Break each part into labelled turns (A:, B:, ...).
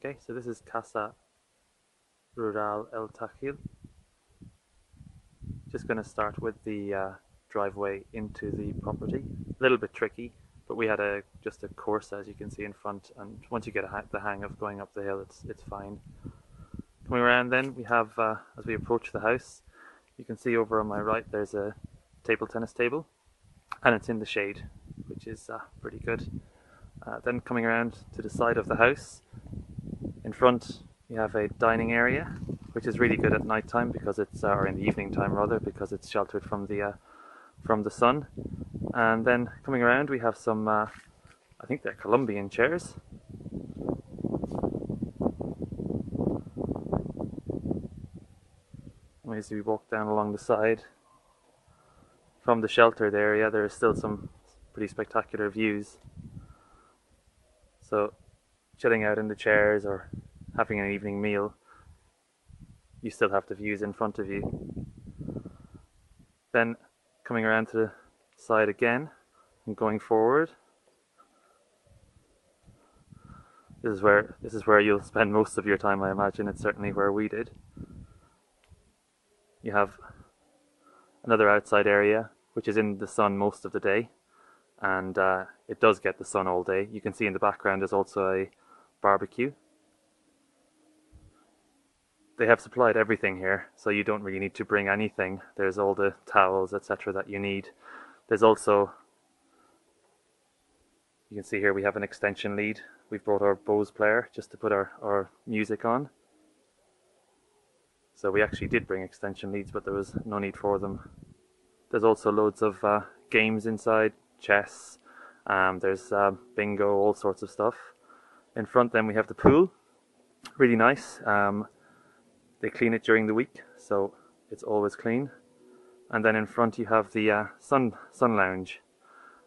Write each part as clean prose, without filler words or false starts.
A: Okay, so this is Casa Rural El Tajil. Just going to start with the driveway into the property. A little bit tricky, but we had just a course, as you can see in front, and once you get the hang of going up the hill, it's fine. Coming around then, we have, as we approach the house, you can see over on my right there's a table tennis table, and it's in the shade, which is pretty good. Then coming around to the side of the house, in front you have a dining area, which is really good at night time because it's, or in the evening time rather, because it's sheltered from the sun. And then coming around we have some, I think they're Colombian chairs. As we walk down along the side from the sheltered area, there are still some pretty spectacular views. So chilling out in the chairs or having an evening meal, you still have the views in front of you. Then coming around to the side again and going forward, this is where you'll spend most of your time, I imagine. It's certainly where we did. You have another outside area which is in the sun most of the day, and it does get the sun all day. You can see in the background there's also a barbecue. They have supplied everything here, so you don't really need to bring anything. There's all the towels, etc. that you need. There's also, you can see here we have an extension lead. We've brought our Bose player just to put our music on. So we actually did bring extension leads, but there was no need for them. There's also loads of games inside, chess, there's bingo, all sorts of stuff. In front then we have the pool, really nice. They clean it during the week, so it's always clean. And then in front you have the sun lounge.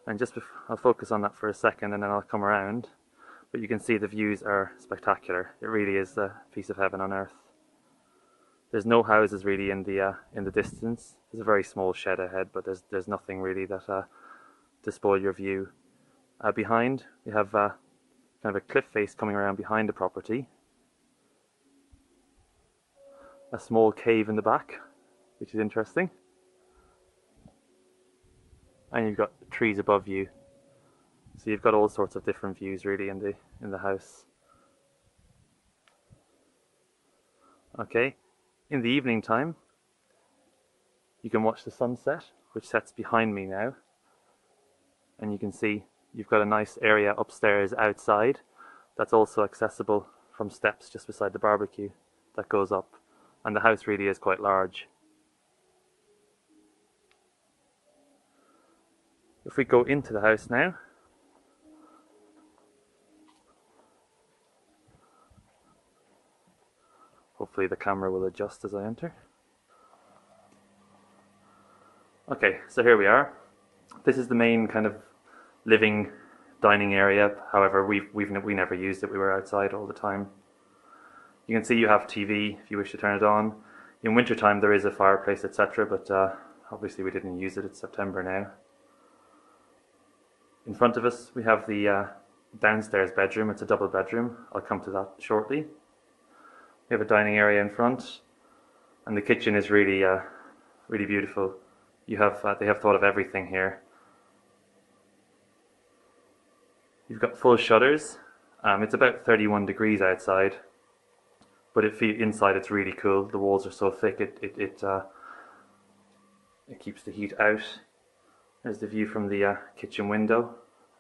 A: And I'll focus on that for a second and then I'll come around. But you can see the views are spectacular. It really is a piece of heaven on earth. There's no houses really in the distance. There's a very small shed ahead, but there's nothing really that to spoil your view. Behind we have kind of a cliff face coming around behind the property. A small cave in the back, which is interesting. And you've got trees above you. So you've got all sorts of different views really in the house. Okay. In the evening time, you can watch the sunset, which sets behind me now. And you can see you've got a nice area upstairs outside that's also accessible from steps just beside the barbecue that goes up. And the house really is quite large. If we go into the house now, hopefully the camera will adjust as I enter. Okay, so here we are. This is the main kind of living dining area. However, we never used it. We were outside all the time. You can see you have TV if you wish to turn it on. In winter time there is a fireplace, etc. But obviously we didn't use it. It's September now. In front of us we have the downstairs bedroom. It's a double bedroom. I'll come to that shortly. We have a dining area in front, and the kitchen is really really beautiful. They have thought of everything here. You've got full shutters. It's about 31 degrees outside, but inside it's really cool. The walls are so thick it keeps the heat out. There's the view from the kitchen window,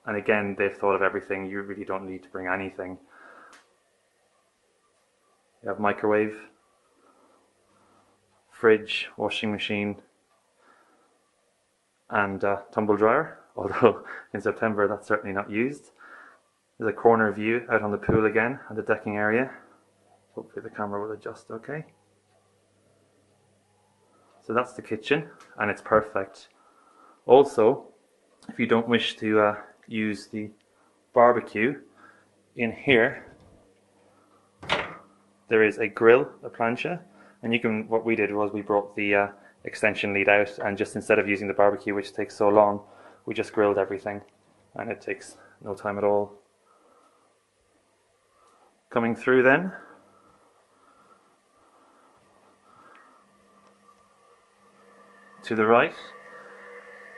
A: and again they've thought of everything. You really don't need to bring anything. You have microwave, fridge, washing machine, and tumble dryer, although in September that's certainly not used. There's a corner view out on the pool again and the decking area. Hopefully the camera will adjust okay. So that's the kitchen, and it's perfect. Also, if you don't wish to use the barbecue, in here there is a grill, a plancha, and what we did was we brought the extension lead out, and just instead of using the barbecue, which takes so long, we just grilled everything, and it takes no time at all. Coming through then, to the right,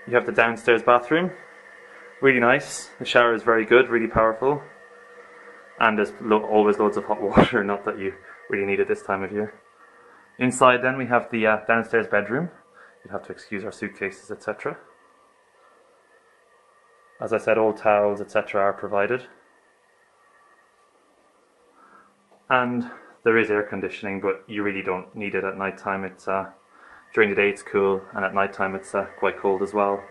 A: you have the downstairs bathroom. Really nice. The shower is very good, really powerful. And there's always loads of hot water, not that you really need it this time of year. Inside then we have the downstairs bedroom. You'd have to excuse our suitcases, etc. As I said, all towels, etc. are provided. And there is air conditioning, but you really don't need it at night time. It's during the day it's cool, and at night time it's quite cold as well.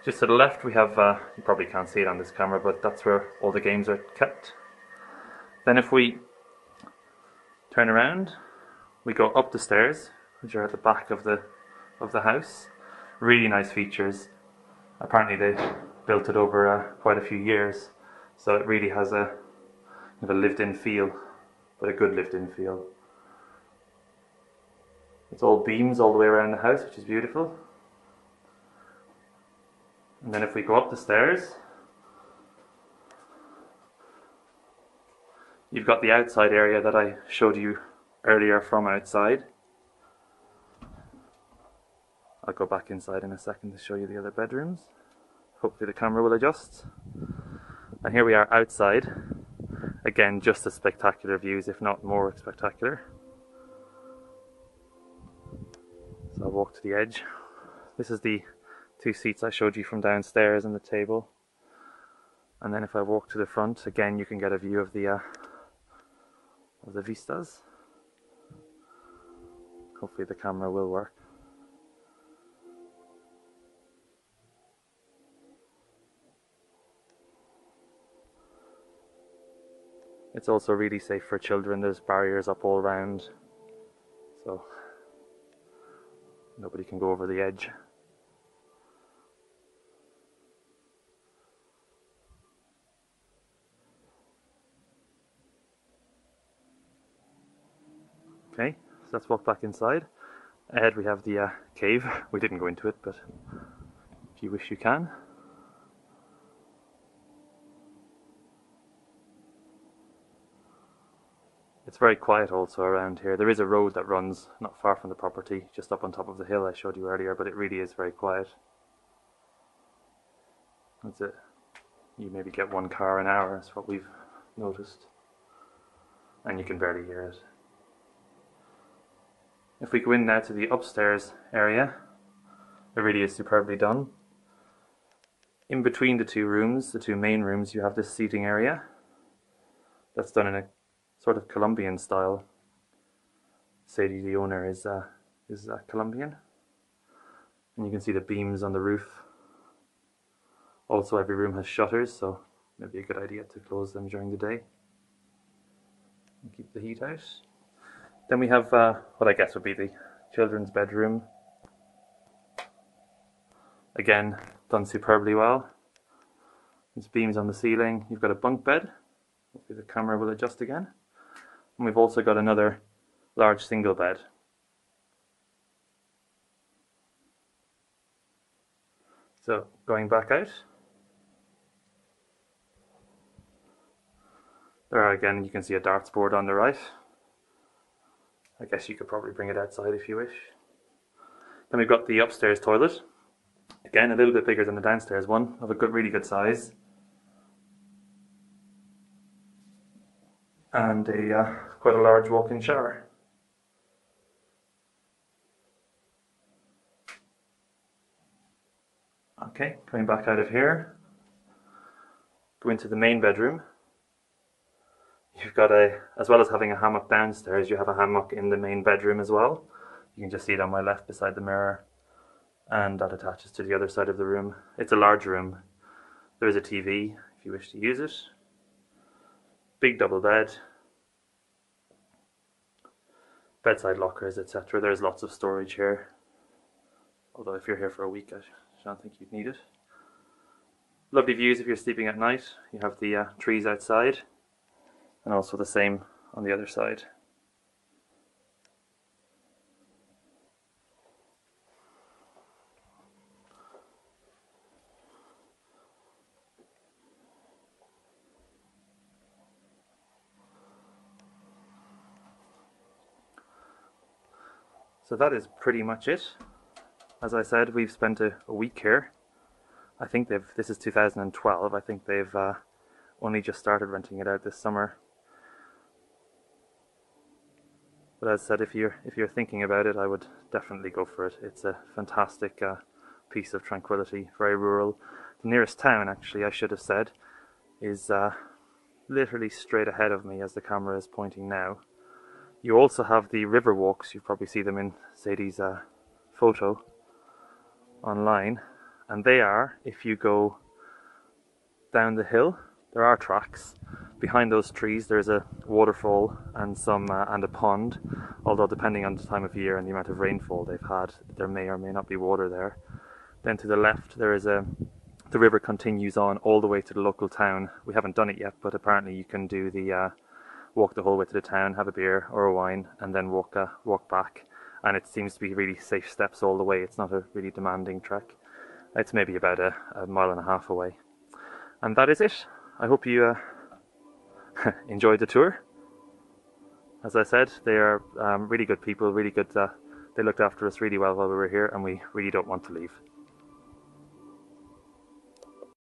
A: Just to the left we have, you probably can't see it on this camera, but that's where all the games are kept. Then if we turn around, we go up the stairs, which are at the back of the house. Really nice features. Apparently they built it over quite a few years, so it really has a lived-in feel, but a good lived-in feel. It's all beams all the way around the house, which is beautiful. And then if we go up the stairs, you've got the outside area that I showed you earlier from outside. I'll go back inside in a second to show you the other bedrooms. Hopefully the camera will adjust. And here we are outside. Again, just as spectacular views, if not more spectacular. So I'll walk to the edge. This is the 2 seats I showed you from downstairs and the table. And then if I walk to the front, again you can get a view of the vistas. Hopefully the camera will work. It's also really safe for children. There's barriers up all around, so nobody can go over the edge. Okay, so let's walk back inside. Ahead we have the cave. We didn't go into it, but if you wish you can. It's very quiet also around here. There is a road that runs not far from the property, just up on top of the hill I showed you earlier, but it really is very quiet. That's it. You maybe get 1 car an hour, is what we've noticed. And you can barely hear it. If we go in now to the upstairs area, it really is superbly done. In between the 2 rooms, the 2 main rooms, you have this seating area that's done in a sort of Colombian style. Sadie, the owner, is Colombian. And you can see the beams on the roof. Also every room has shutters, so maybe a good idea to close them during the day and keep the heat out. Then we have what I guess would be the children's bedroom. Again, done superbly well. There's beams on the ceiling. You've got a bunk bed. Hopefully the camera will adjust again. And we've also got another large single bed. So going back out, there are, again, you can see a darts board on the right. I guess you could probably bring it outside if you wish. Then we've got the upstairs toilet. Again, a little bit bigger than the downstairs one, of a really good size. And quite a large walk-in shower. Okay, coming back out of here, go into the main bedroom. You've got as well as having a hammock downstairs, you have a hammock in the main bedroom as well. You can just see it on my left beside the mirror, and that attaches to the other side of the room. It's a large room. There is a TV if you wish to use it. Big double bed, bedside lockers, etc. There's lots of storage here. Although if you're here for a week, I don't think you'd need it. Lovely views if you're sleeping at night. You have the trees outside, and also the same on the other side. So that is pretty much it. As I said, we've spent a week here. I think this is 2012, I think they've only just started renting it out this summer. But as I said, if you're thinking about it, I would definitely go for it. It's a fantastic piece of tranquility, very rural. The nearest town, actually, I should have said, is literally straight ahead of me as the camera is pointing now. You also have the river walks. You probably see them in Sadie's photo online, and they are, if you go down the hill, there are tracks. Behind those trees there's a waterfall and and a pond, although depending on the time of year and the amount of rainfall they've had, there may or may not be water there. Then to the left there is the river continues on all the way to the local town. We haven't done it yet, but apparently you can do the walk the whole way to the town, have a beer or a wine, and then walk back. And it seems to be really safe steps all the way. It's not a really demanding trek. It's maybe about a mile and a half away. And that is it. I hope you enjoyed the tour. As I said, they are really good people, really good. They looked after us really well while we were here, and we really don't want to leave.